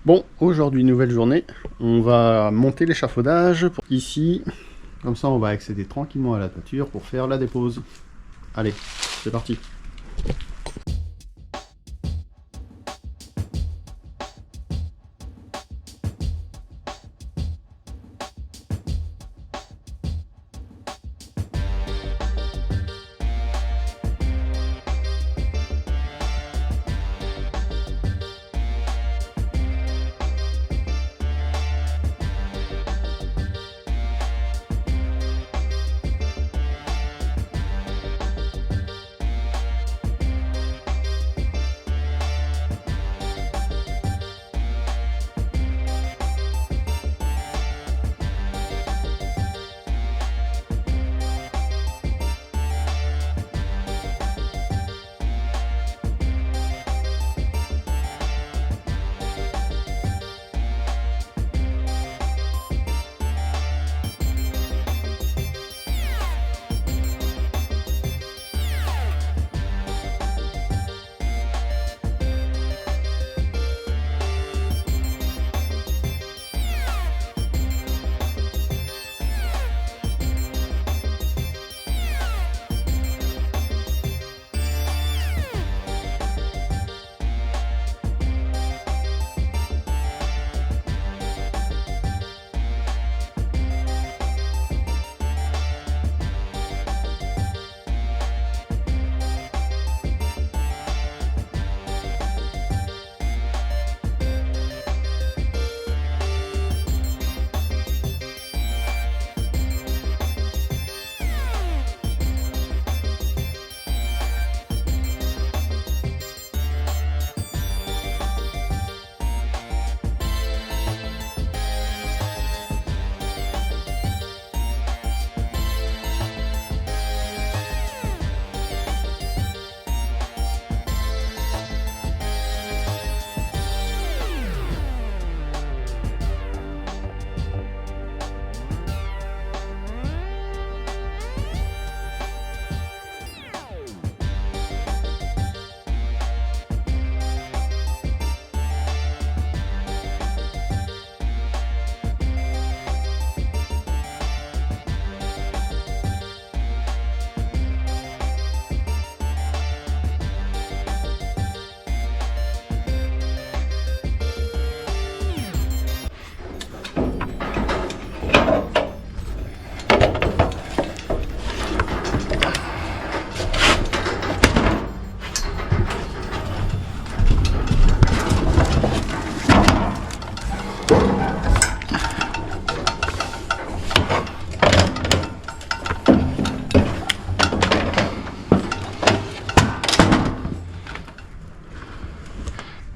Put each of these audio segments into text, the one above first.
Bon, aujourd'hui, nouvelle journée. On va monter l'échafaudage ici. Comme ça, on va accéder tranquillement à la toiture pour faire la dépose. Allez, c'est parti.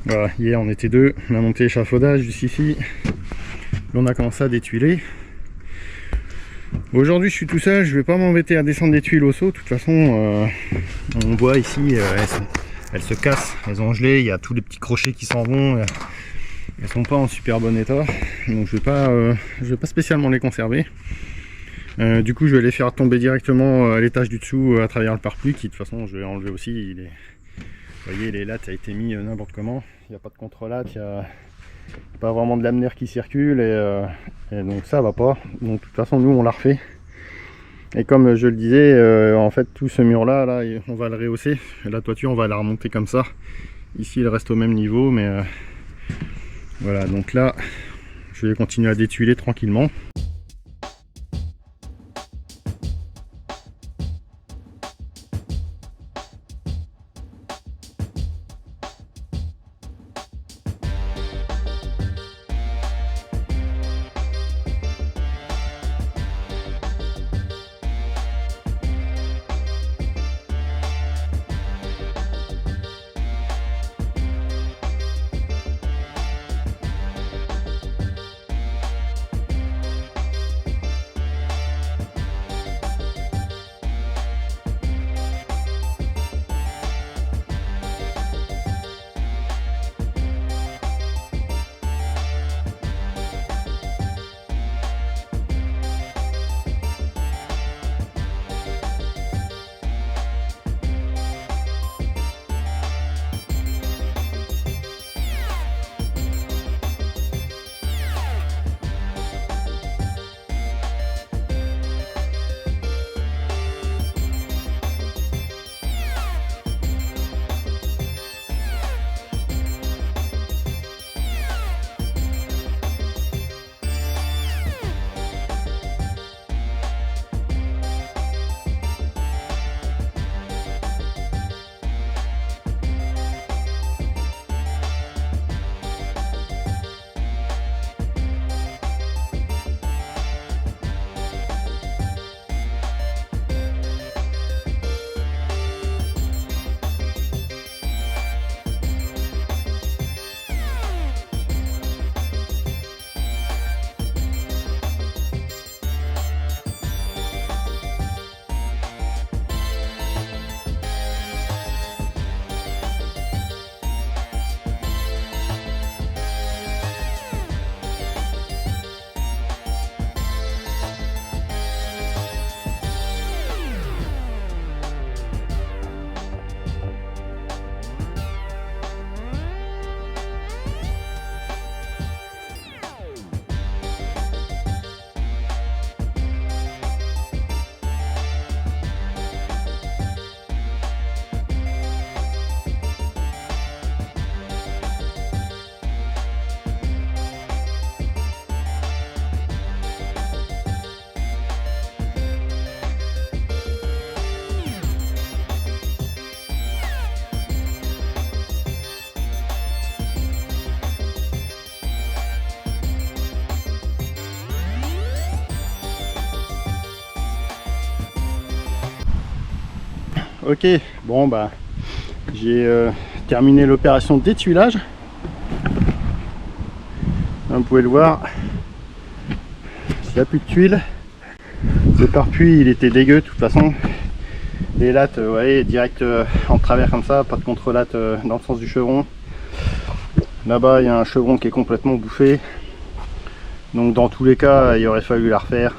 Voilà, hier on était deux, on a monté l'échafaudage jusqu'ici, on a commencé à détuiler. Aujourd'hui je suis tout seul, je vais pas m'embêter à descendre des tuiles au seau, de toute façon on voit ici, elles se cassent, elles ont gelé, il y a tous les petits crochets qui s'en vont, elles sont pas en super bon état, donc je vais pas spécialement les conserver. Du coup je vais les faire tomber directement à l'étage du dessous à travers le pare-pluie qui de toute façon je vais enlever aussi. Vous voyez, les lattes a été mis n'importe comment, il n'y a pas de contre-latte, il n'y a pas vraiment de laminaire qui circule et donc ça va pas. Donc de toute façon nous on l'a refait. Et comme je le disais, en fait tout ce mur là, on va le rehausser. La toiture on va la remonter comme ça. Ici il reste au même niveau, mais voilà, donc là je vais continuer à détuiler tranquillement. Ok, bon bah j'ai terminé l'opération d'étuilage. Vous pouvez le voir, il n'y a plus de tuiles. Le pare-pluie il était dégueu de toute façon. Les lattes, vous voyez, direct en travers comme ça, pas de contre-latte dans le sens du chevron. Là-bas il y a un chevron qui est complètement bouffé. Donc dans tous les cas il aurait fallu la refaire.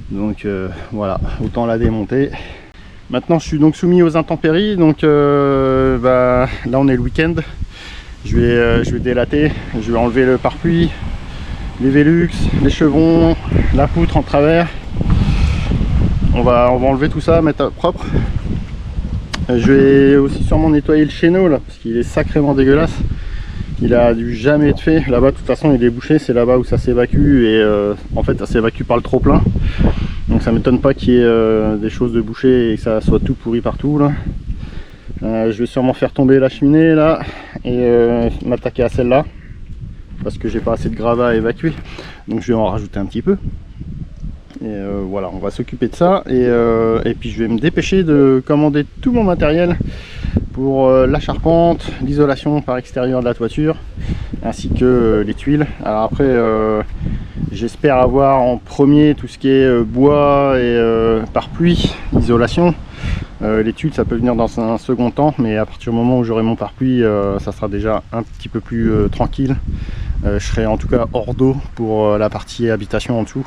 Donc voilà, autant la démonter. Maintenant je suis donc soumis aux intempéries. Donc là on est le week-end. Je vais délater, je vais enlever le pare-pluie, les Velux, les chevrons, la poutre en travers. On va enlever tout ça, mettre propre. Je vais aussi sûrement nettoyer le chéneau là, parce qu'il est sacrément dégueulasse. Il a dû jamais être fait. Là-bas de toute façon il est bouché, c'est là-bas où ça s'évacue et en fait ça s'évacue par le trop plein. Donc ça m'étonne pas qu'il y ait des choses de boucher et que ça soit tout pourri partout là. Je vais sûrement faire tomber la cheminée là et m'attaquer à celle-là parce que j'ai pas assez de gravat à évacuer, donc je vais en rajouter un petit peu. Et voilà, on va s'occuper de ça et puis je vais me dépêcher de commander tout mon matériel pour la charpente, l'isolation par extérieur de la toiture ainsi que les tuiles. Alors après j'espère avoir en premier tout ce qui est bois et pare-pluie, isolation. Les tuiles ça peut venir dans un second temps, mais à partir du moment où j'aurai mon pare-pluie ça sera déjà un petit peu plus tranquille. Je serai en tout cas hors d'eau pour la partie habitation en dessous.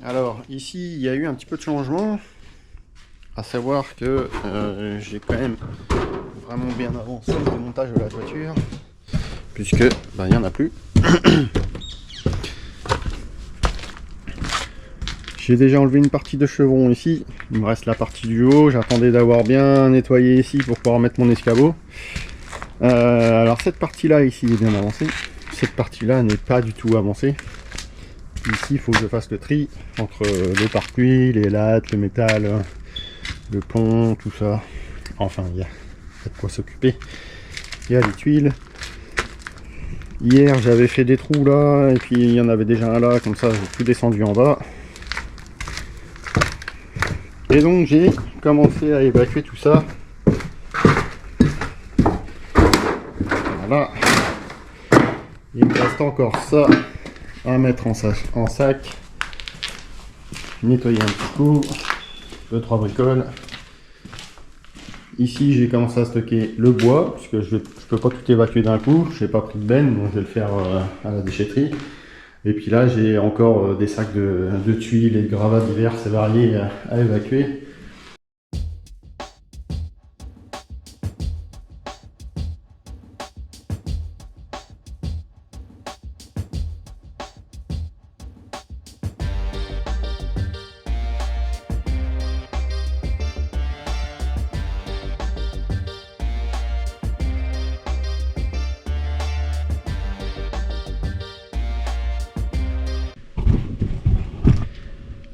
Alors ici il y a eu un petit peu de changement, à savoir que j'ai quand même vraiment bien avancé le démontage de la toiture, puisque il n'y en a plus. J'ai déjà enlevé une partie de chevron ici, il me reste la partie du haut, j'attendais d'avoir bien nettoyé ici pour pouvoir mettre mon escabeau. Alors cette partie là ici est bien avancée, cette partie là n'est pas du tout avancée. Ici il faut que je fasse le tri entre le pare-pluie, les lattes, le métal, le pont, tout ça. Enfin il y a de quoi s'occuper. Il y a les tuiles. Hier j'avais fait des trous là, et puis il y en avait déjà un là, comme ça j'ai tout descendu en bas. Et donc j'ai commencé à évacuer tout ça. Voilà. Il me reste encore ça à mettre en sac. Nettoyer un petit coup. 2-3 bricoles. Ici j'ai commencé à stocker le bois, puisque je peux pas tout évacuer d'un coup. J'ai pas pris de benne, donc je vais le faire à la déchetterie. Et puis là j'ai encore des sacs de tuiles et de gravats divers et variés à évacuer.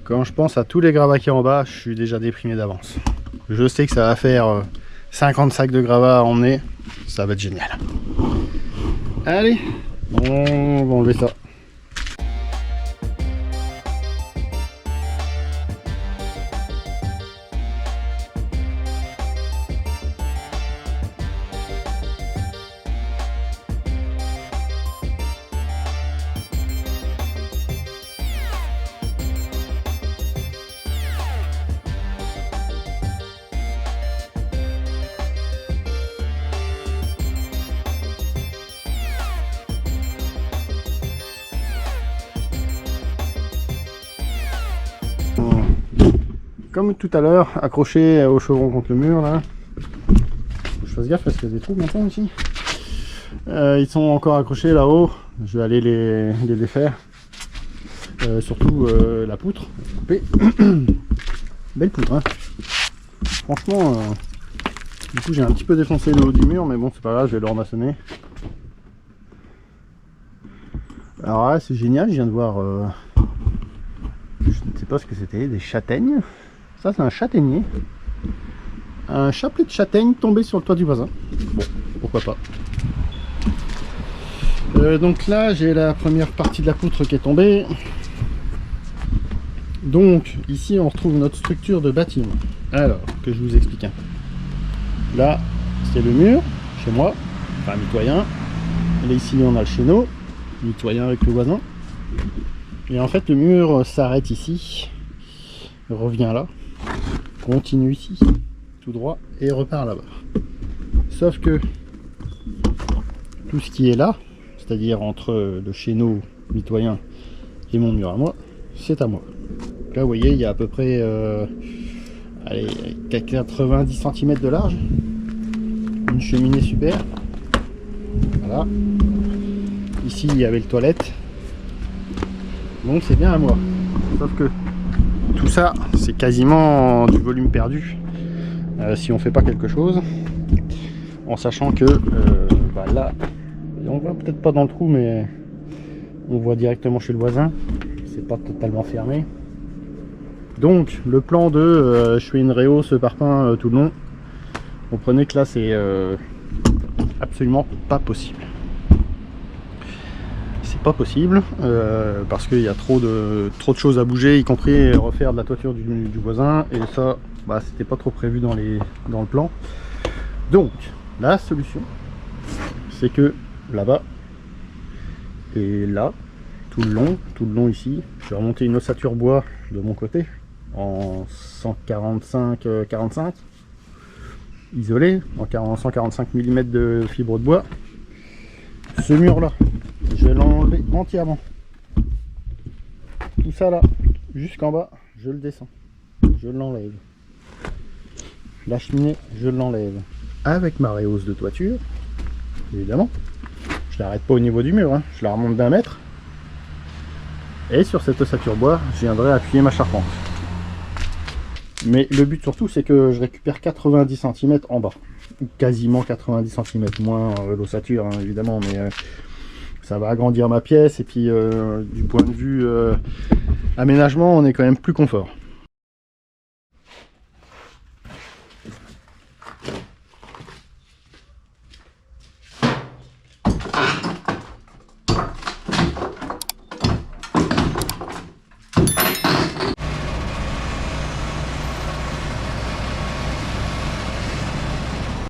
Quand je pense à tous les gravats qui sont en bas, je suis déjà déprimé d'avance. Je sais que ça va faire 50 sacs de gravats à emmener, ça va être génial. Allez, on va enlever ça. Comme tout à l'heure, accroché au chevron contre le mur là. Faut que je fasse gaffe parce qu'il y a des trous maintenant ici. Ils sont encore accrochés là-haut. Je vais aller les défaire. Surtout la poutre. Coupée. Belle poutre, hein. Franchement, du coup j'ai un petit peu défoncé le haut du mur, mais bon c'est pas grave, je vais le remaçonner. Alors là c'est génial, je viens de voir, je ne sais pas ce que c'était, des châtaignes. Ça c'est un châtaignier. Un chapelet de châtaignes tombé sur le toit du voisin. Bon, pourquoi pas. Donc là j'ai la première partie de la poutre qui est tombée. Donc ici on retrouve notre structure de bâtiment. Alors que je vous explique un peu. Là c'est le mur chez moi, enfin mitoyen. Et là ici on a le chéneau, mitoyen avec le voisin. Et en fait le mur s'arrête ici, revient là, continue ici, tout droit et repart là-bas. Sauf que tout ce qui est là, c'est-à-dire entre le chéneau mitoyen et mon mur à moi, c'est à moi. Là vous voyez il y a à peu près allez, 90 cm de large, une cheminée super, voilà. Ici il y avait le toilette, donc c'est bien à moi. Sauf que tout ça c'est quasiment du volume perdu si on fait pas quelque chose, en sachant que là on voit peut-être pas dans le trou, mais on voit directement chez le voisin, c'est pas totalement fermé. Donc le plan de je fais une réhausse parpaing tout le long, comprenez que là c'est absolument pas possible. C'est pas possible parce qu'il y a trop de choses à bouger, y compris refaire de la toiture du voisin, et ça c'était pas trop prévu dans le plan. Donc la solution c'est que là-bas et là tout le long ici, je vais remonter une ossature bois de mon côté en 145 isolé, en 145 mm de fibre de bois. Ce mur là je vais l'enlever entièrement, tout ça là jusqu'en bas, je le descends, je l'enlève. La cheminée, je l'enlève. Avec ma réhausse de toiture, évidemment. Je l'arrête pas au niveau du mur, hein. Je la remonte d'1 mètre. Et sur cette ossature bois, je viendrai appuyer ma charpente. Mais le but surtout, c'est que je récupère 90 cm en bas. Quasiment 90 cm, moins l'ossature, hein, évidemment, mais ça va agrandir ma pièce. Et puis, du point de vue aménagement, on est quand même plus confort.